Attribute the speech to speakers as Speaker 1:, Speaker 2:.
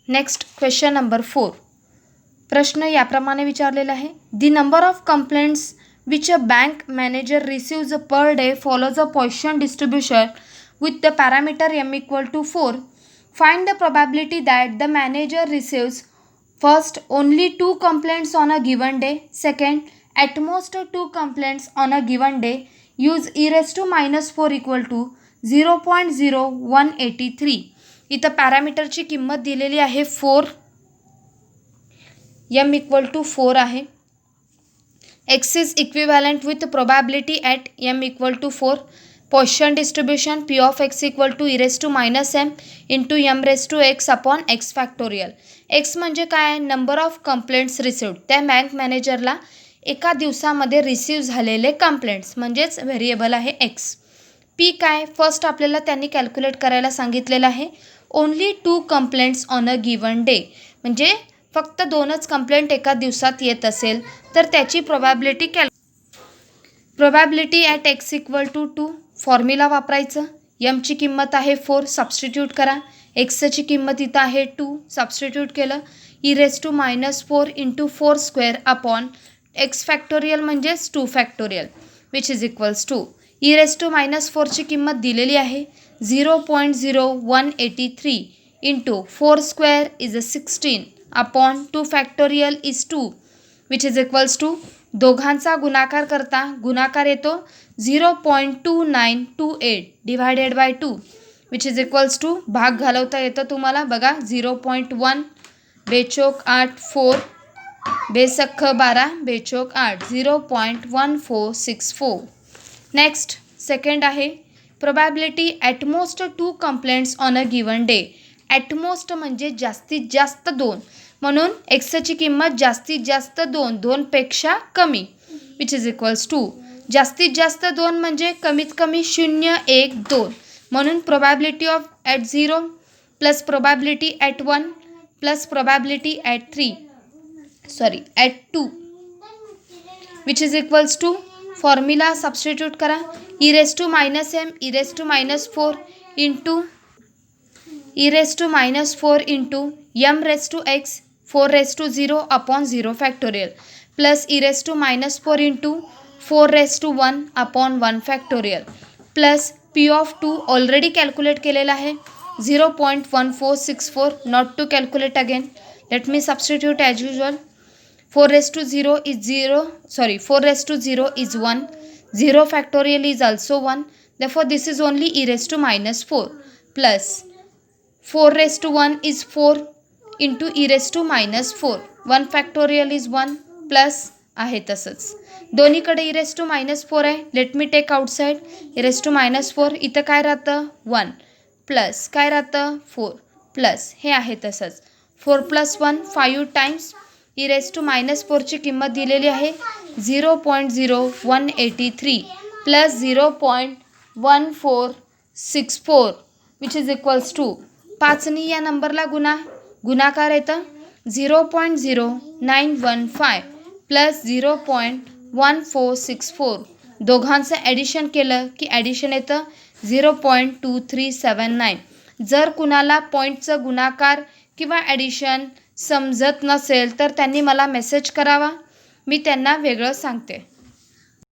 Speaker 1: Next question number 4. प्रश्न याप्रमाणे विचारलेला आहे. The number of complaints which a bank manager receives per day follows a Poisson distribution with the parameter m equal to 4. Find the probability that the manager receives first only 2 complaints on a given day, second at most 2 complaints on a given day. Use e raised to minus 4 equal to 0.0183. इथं पॅरामीटरची किंमत दिलेली आहे 4, m equal to 4 आहे. x is equivalent with probability at m equal to 4. Poisson distribution p of x equal to e raised to minus m into m raised to x upon x factorial. x म्हणजे काय? Number of complaints received. त्या bank मॅनेजरला एका दिवसामध्ये receive झालेले complaints म्हणजेच variable आहे x. p काय? फर्स्ट आपल्याला त्यांनी कॅल्क्युलेट करायला सांगितलेलं आहे. Only 2 complaints on a given day, म्हणजे फक्त 2च कंप्लेंट एका दिवसात येत असेल तर त्याची probability probability at x equal to 2. Formula वापरायचं. यमची किंमत आहे 4, सबस्टिट्यूट करा. एक्सची किंमत इथं आहे 2, सबस्टिट्यूट केलं. E raise to minus 4 into 4 square upon x factorial म्हणजेच 2 factorial which is equals to e raise to minus 4ची किंमत दिलेली आहे 0.0183 into 4 square is a 16 upon 2 factorial is 2 which is equals to दोघांचा गुणाकार करता गुणाकार येतो 0.2928 divided by 2 which is equals to भाग घालवता येतं तुम्हाला बघा 0.1 बेचोक 8 4 बेसख्ख 12 बेचोक 8 0.1464. नेक्स्ट सेकंड आहे probability at most 2 complaints on a given day. At most म्हणजे जास्तीत जास्त 2, म्हणून एक्सची किंमत जास्तीत जास्त 2, 2पेक्षा कमी विच इज इक्वल्स टू जास्तीत जास्त 2 म्हणजे कमीत कमी 0 1 2, म्हणून probability of at 0 plus probability at 1 plus probability at 2 which is equals to formula substitute करा. E raise to minus m e raise to minus 4 into e raise to minus 4 into m raise to x 4 raise to 0 upon 0 factorial plus e raise to minus 4 into 4 raise to 1 upon 1 factorial plus p of 2 already calculate केलेला आहे 0.1464. Not to calculate again. Let me substitute as usual. 4 raise to 0 is 4 raise to 0 is 1. 0 factorial is also 1. Therefore this is only e raised to minus 4 plus 4 raised to 1 is 4 into e raised to minus 4. 1 factorial is 1 plus आहे तसंच दोन्हीकडे e raised to minus 4 आहे. Let me take outside e raised to minus 4. इथं काय राहतं 1 plus काय राहतं 4 plus हे आहे तसंच 4 plus 1 5 times e raised to minus 4ची किंमत दिलेली आहे 0.0183 plus 0.1464 which is equals to 5नी या नंबरला गुणाकार येतं 0.0915 प्लस 0.1464. दोघांचं ॲडिशन केलं की ॲडिशन येतं 0.2379. जर कुणाला पॉईंटचं गुणाकार किंवा ॲडिशन समजत नसेल तर त्यांनी मला मेसेज करावा, मी त्यांना वेगळं सांगते.